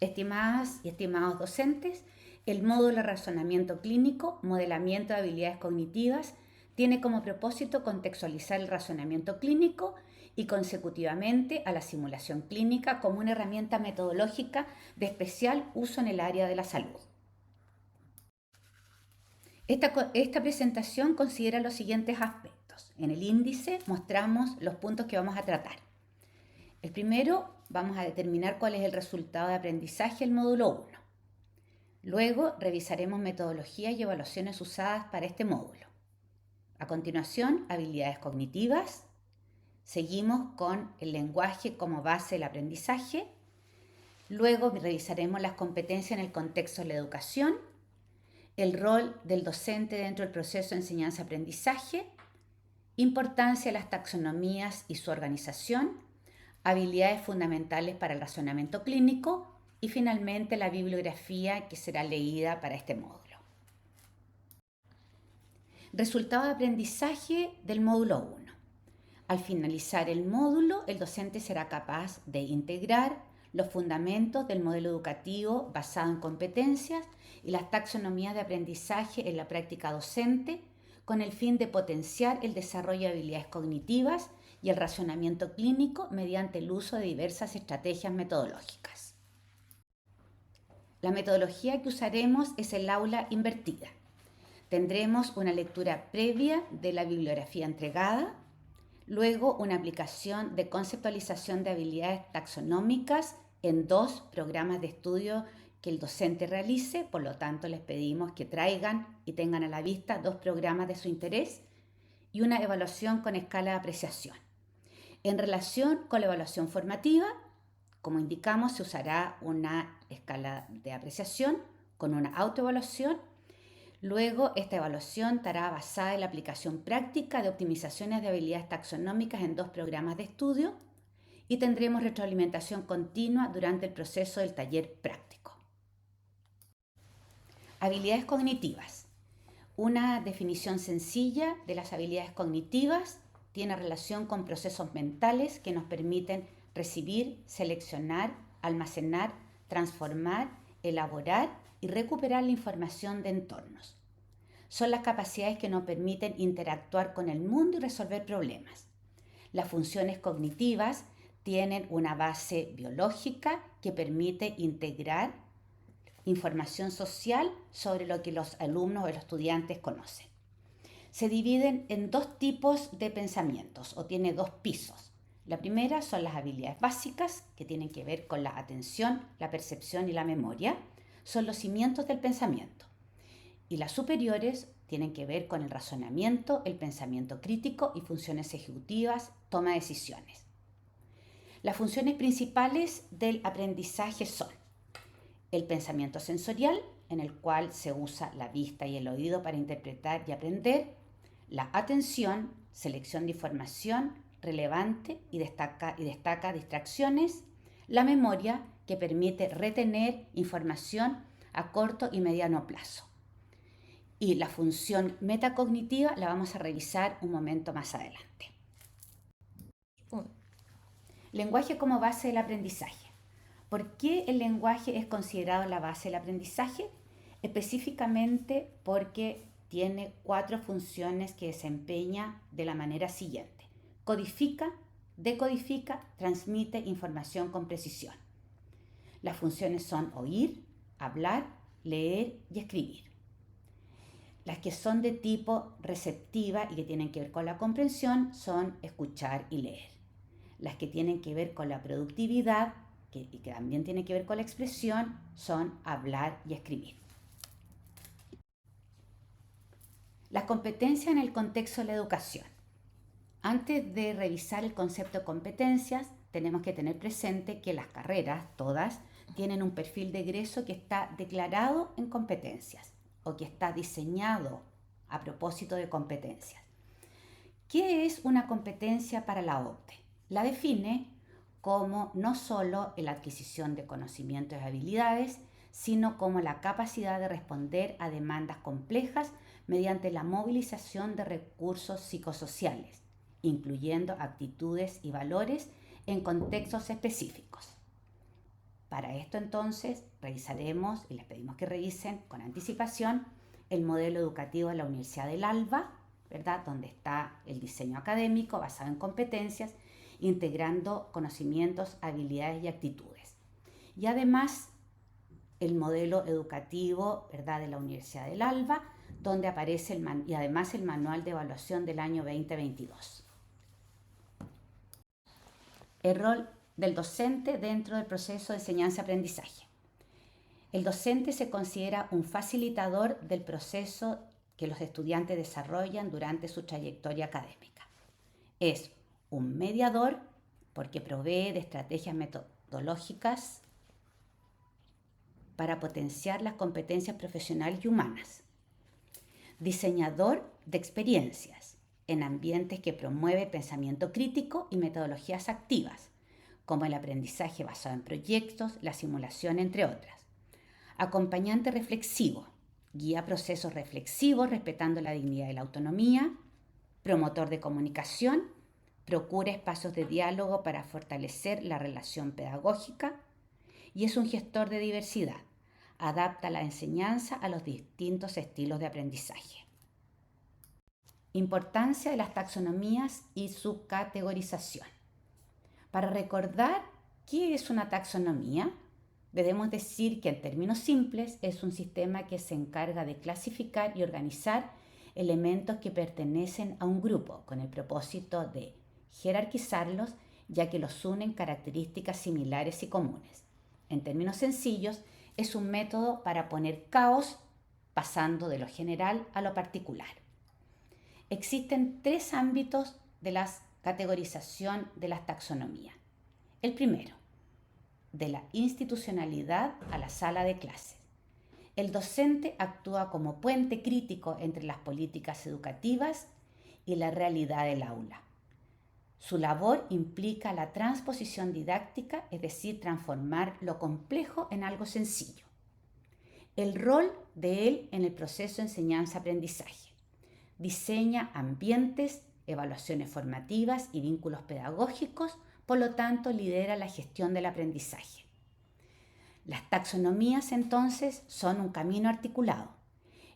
Estimadas y estimados docentes, el módulo de razonamiento clínico, modelamiento de habilidades cognitivas, tiene como propósito contextualizar el razonamiento clínico y consecutivamente a la simulación clínica como una herramienta metodológica de especial uso en el área de la salud. Esta presentación considera los siguientes aspectos. En el índice mostramos los puntos que vamos a tratar. El primero, vamos a determinar cuál es el resultado de aprendizaje del módulo 1. Luego, revisaremos metodologías y evaluaciones usadas para este módulo. A continuación, habilidades cognitivas. Seguimos con el lenguaje como base del aprendizaje. Luego, revisaremos las competencias en el contexto de la educación, el rol del docente dentro del proceso de enseñanza-aprendizaje, importancia de las taxonomías y su organización, habilidades fundamentales para el razonamiento clínico y finalmente la bibliografía que será leída para este módulo. Resultado de aprendizaje del módulo 1. Al finalizar el módulo, el docente será capaz de integrar los fundamentos del modelo educativo basado en competencias y las taxonomías de aprendizaje en la práctica docente con el fin de potenciar el desarrollo de habilidades cognitivas y el razonamiento clínico mediante el uso de diversas estrategias metodológicas. La metodología que usaremos es el aula invertida. Tendremos una lectura previa de la bibliografía entregada, luego una aplicación de conceptualización de habilidades taxonómicas en 2 programas de estudio que el docente realice, por lo tanto les pedimos que traigan y tengan a la vista 2 programas de su interés y una evaluación con escala de apreciación. En relación con la evaluación formativa, como indicamos, se usará una escala de apreciación con una autoevaluación. Luego, esta evaluación estará basada en la aplicación práctica de optimizaciones de habilidades taxonómicas en 2 programas de estudio y tendremos retroalimentación continua durante el proceso del taller práctico. Habilidades cognitivas. Una definición sencilla de las habilidades cognitivas tiene relación con procesos mentales que nos permiten recibir, seleccionar, almacenar, transformar, elaborar y recuperar la información de entornos. Son las capacidades que nos permiten interactuar con el mundo y resolver problemas. Las funciones cognitivas tienen una base biológica que permite integrar información social sobre lo que los alumnos o los estudiantes conocen. Se dividen en 2 tipos de pensamientos o tiene 2 pisos. La primera son las habilidades básicas que tienen que ver con la atención, la percepción y la memoria. Son los cimientos del pensamiento. Y las superiores tienen que ver con el razonamiento, el pensamiento crítico y funciones ejecutivas, toma de decisiones. Las funciones principales del aprendizaje son el pensamiento sensorial, en el cual se usa la vista y el oído para interpretar y aprender, la atención, selección de información relevante y destaca distracciones, la memoria, que permite retener información a corto y mediano plazo. Y la función metacognitiva la vamos a revisar un momento más adelante. Lenguaje como base del aprendizaje. ¿Por qué el lenguaje es considerado la base del aprendizaje? Específicamente porque tiene 4 funciones que desempeña de la manera siguiente. Codifica, decodifica, transmite información con precisión. Las funciones son oír, hablar, leer y escribir. Las que son de tipo receptiva y que tienen que ver con la comprensión son escuchar y leer. Las que tienen que ver con la productividad y que también tienen que ver con la expresión son hablar y escribir. Las competencias en el contexto de la educación. Antes de revisar el concepto de competencias, tenemos que tener presente que las carreras, todas, tienen un perfil de egreso que está declarado en competencias o que está diseñado a propósito de competencias. ¿Qué es una competencia para la OCDE? La define como no solo la adquisición de conocimientos y habilidades, sino como la capacidad de responder a demandas complejas mediante la movilización de recursos psicosociales, incluyendo actitudes y valores en contextos específicos. para esto entonces revisaremos y les pedimos que revisen con anticipación el modelo educativo de la Universidad del ALBA, ¿verdad? Donde está el diseño académico basado en competencias, integrando conocimientos, habilidades y actitudes. Y además el modelo educativo, ¿verdad?, de la Universidad del ALBA, donde aparece y además el manual de evaluación del año 2022. El rol del docente dentro del proceso de enseñanza-aprendizaje. El docente se considera un facilitador del proceso que los estudiantes desarrollan durante su trayectoria académica. Es un mediador porque provee de estrategias metodológicas para potenciar las competencias profesionales y humanas. Diseñador de experiencias en ambientes que promueve pensamiento crítico y metodologías activas, como el aprendizaje basado en proyectos, la simulación, entre otras. Acompañante reflexivo, guía procesos reflexivos respetando la dignidad y la autonomía. Promotor de comunicación, procura espacios de diálogo para fortalecer la relación pedagógica. Y es un gestor de diversidad, adapta la enseñanza a los distintos estilos de aprendizaje. Importancia de las taxonomías y su categorización. Para recordar qué es una taxonomía, debemos decir que en términos simples es un sistema que se encarga de clasificar y organizar elementos que pertenecen a un grupo con el propósito de jerarquizarlos, ya que los unen características similares y comunes. En términos sencillos, es un método para poner caos pasando de lo general a lo particular. Existen 3 ámbitos de la categorización de las taxonomías. El primero, de la institucionalidad a la sala de clases. El docente actúa como puente crítico entre las políticas educativas y la realidad del aula. Su labor implica la transposición didáctica, es decir, transformar lo complejo en algo sencillo. El rol de él en el proceso de enseñanza-aprendizaje. Diseña ambientes, evaluaciones formativas y vínculos pedagógicos, por lo tanto lidera la gestión del aprendizaje. Las taxonomías entonces son un camino articulado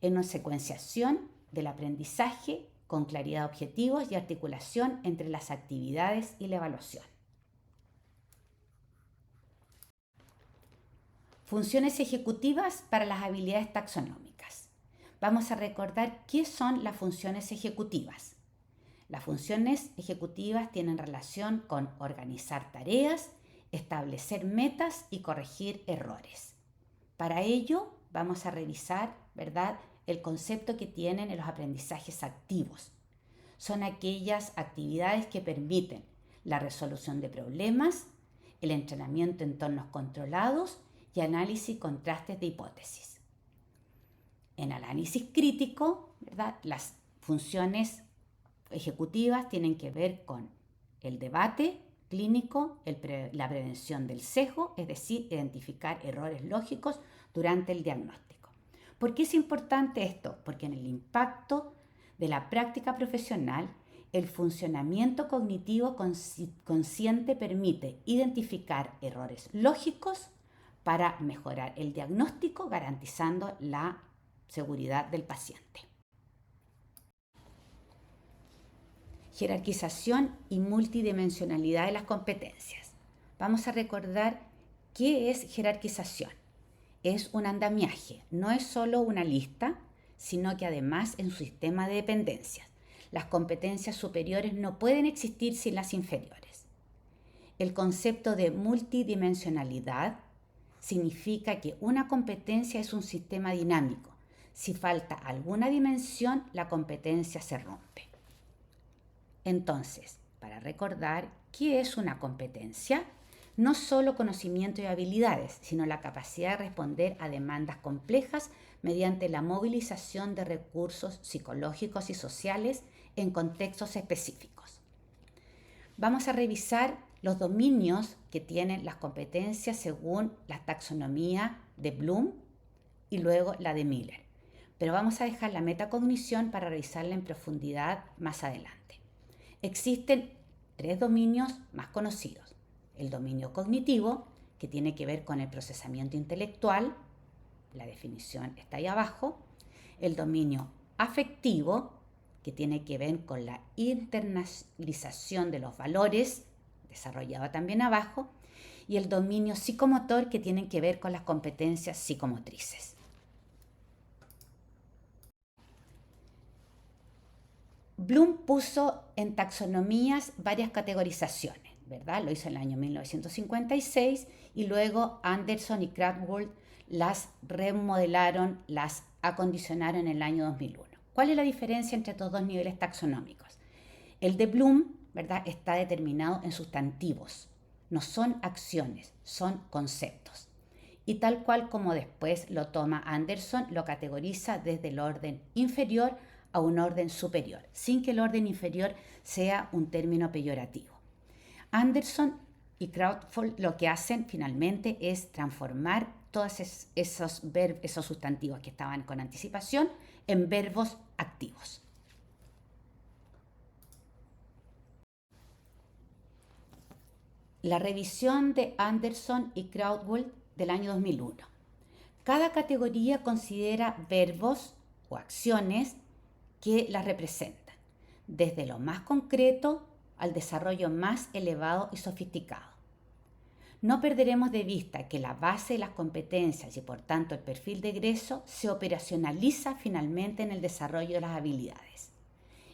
en una secuenciación del aprendizaje con claridad de objetivos y articulación entre las actividades y la evaluación. Funciones ejecutivas para las habilidades taxonómicas. Vamos a recordar qué son las funciones ejecutivas. Las funciones ejecutivas tienen relación con organizar tareas, establecer metas y corregir errores. Para ello vamos a revisar, ¿verdad?, el concepto que tienen en los aprendizajes activos. Son aquellas actividades que permiten la resolución de problemas, el entrenamiento en entornos controlados y análisis y contrastes de hipótesis. En análisis crítico, ¿verdad?, las funciones ejecutivas tienen que ver con el debate clínico, la prevención del sesgo, es decir, identificar errores lógicos durante el diagnóstico. ¿Por qué es importante esto? Porque en el impacto de la práctica profesional, el funcionamiento cognitivo consciente permite identificar errores lógicos para mejorar el diagnóstico, garantizando la seguridad del paciente. Jerarquización y multidimensionalidad de las competencias. Vamos a recordar qué es jerarquización. Es un andamiaje, no es solo una lista, sino que además es un sistema de dependencias. Las competencias superiores no pueden existir sin las inferiores. El concepto de multidimensionalidad significa que una competencia es un sistema dinámico. Si falta alguna dimensión, la competencia se rompe. Entonces, para recordar, ¿qué es una competencia? No solo conocimiento y habilidades, sino la capacidad de responder a demandas complejas mediante la movilización de recursos psicológicos y sociales en contextos específicos. Vamos a revisar los dominios que tienen las competencias según la taxonomía de Bloom y luego la de Miller. Pero vamos a dejar la metacognición para revisarla en profundidad más adelante. Existen 3 dominios más conocidos: el dominio cognitivo, que tiene que ver con el procesamiento intelectual, la definición está ahí abajo, el dominio afectivo, que tiene que ver con la internalización de los valores, desarrollado también abajo, y el dominio psicomotor, que tiene que ver con las competencias psicomotrices. Bloom puso en taxonomías varias categorizaciones, ¿verdad? Lo hizo en el año 1956 y luego Anderson y Krathwohl las remodelaron, las acondicionaron en el año 2001. ¿Cuál es la diferencia entre estos dos niveles taxonómicos? El de Bloom, ¿verdad?, está determinado en sustantivos, no son acciones, son conceptos. Y tal cual como después lo toma Anderson, lo categoriza desde el orden inferior a un orden superior, sin que el orden inferior sea un término peyorativo. Anderson y Krathwohl lo que hacen finalmente es transformar todos esos sustantivos que estaban con anticipación en verbos activos. La revisión de Anderson y Krathwohl del año 2001. Cada categoría considera verbos o acciones que las representan, desde lo más concreto al desarrollo más elevado y sofisticado. No perderemos de vista que la base de las competencias y por tanto el perfil de egreso se operacionaliza finalmente en el desarrollo de las habilidades.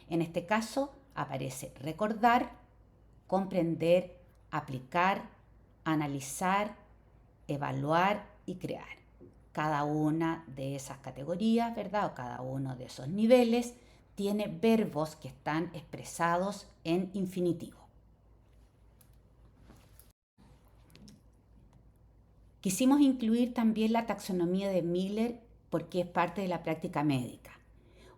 En este caso aparece recordar, comprender, aplicar, analizar, evaluar y crear. Cada una de esas categorías, ¿verdad?, o cada uno de esos niveles tiene verbos que están expresados en infinitivo. Quisimos incluir también la taxonomía de Miller porque es parte de la práctica médica.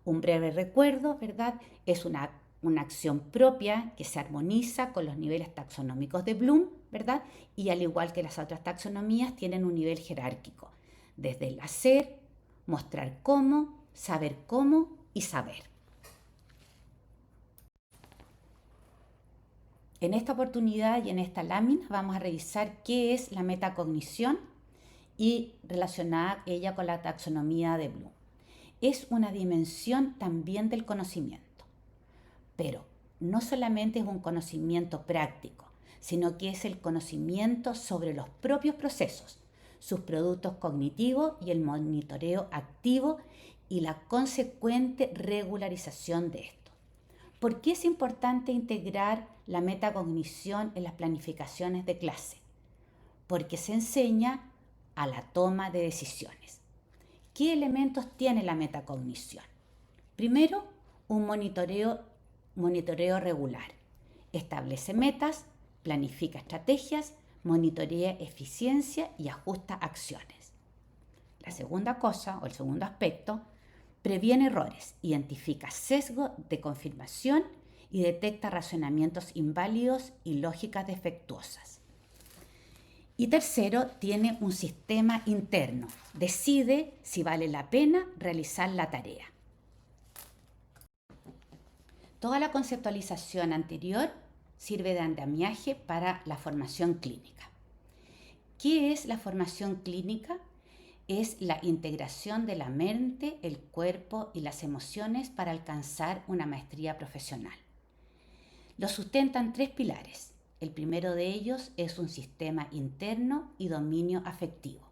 Un breve recuerdo, ¿verdad?, es una acción propia que se armoniza con los niveles taxonómicos de Bloom, ¿verdad? Y al igual que las otras taxonomías, tienen un nivel jerárquico, desde el hacer, mostrar cómo, saber cómo y saber. En esta oportunidad y en esta lámina vamos a revisar qué es la metacognición y relacionar ella con la taxonomía de Bloom. Es una dimensión también del conocimiento, pero no solamente es un conocimiento práctico, sino que es el conocimiento sobre los propios procesos, sus productos cognitivos y el monitoreo activo y la consecuente regularización de esto. ¿Por qué es importante integrar la metacognición en las planificaciones de clase? Porque se enseña a la toma de decisiones. ¿Qué elementos tiene la metacognición? Primero, un monitoreo regular. Establece metas, planifica estrategias, monitorea eficiencia y ajusta acciones. La segunda cosa, o el segundo aspecto, previene errores, identifica sesgo de confirmación y detecta razonamientos inválidos y lógicas defectuosas. Y tercero, tiene un sistema interno. Decide si vale la pena realizar la tarea. Toda la conceptualización anterior sirve de andamiaje para la formación clínica. ¿Qué es la formación clínica? Es la integración de la mente, el cuerpo y las emociones para alcanzar una maestría profesional. Lo sustentan tres pilares. El primero de ellos es un sistema interno y dominio afectivo.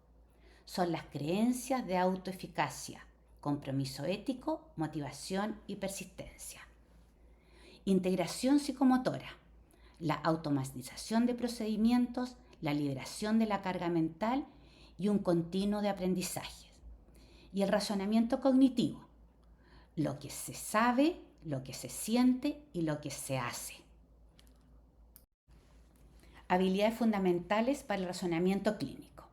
Son las creencias de autoeficacia, compromiso ético, motivación y persistencia. Integración psicomotora, la automatización de procedimientos, la liberación de la carga mental y un continuo de aprendizaje. Y el razonamiento cognitivo, lo que se sabe, lo que se siente y lo que se hace. Habilidades fundamentales para el razonamiento clínico.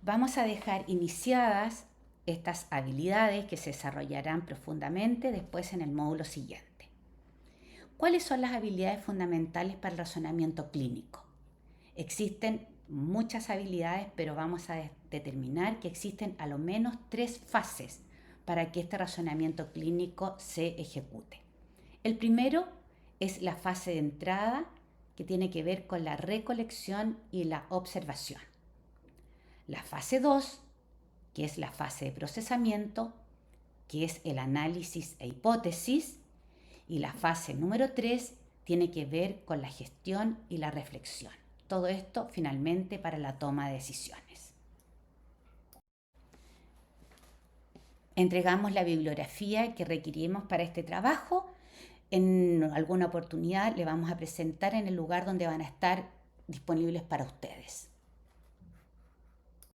Vamos a dejar iniciadas estas habilidades que se desarrollarán profundamente después en el módulo siguiente. ¿Cuáles son las habilidades fundamentales para el razonamiento clínico? Existen muchas habilidades, pero vamos a determinar que existen a lo menos 3 fases para que este razonamiento clínico se ejecute. El primero es la fase de entrada, que tiene que ver con la recolección y la observación. La fase 2, que es la fase de procesamiento, que es el análisis e hipótesis, y la fase número 3 tiene que ver con la gestión y la reflexión. Todo esto finalmente para la toma de decisiones. Entregamos la bibliografía que requerimos para este trabajo. En alguna oportunidad le vamos a presentar en el lugar donde van a estar disponibles para ustedes.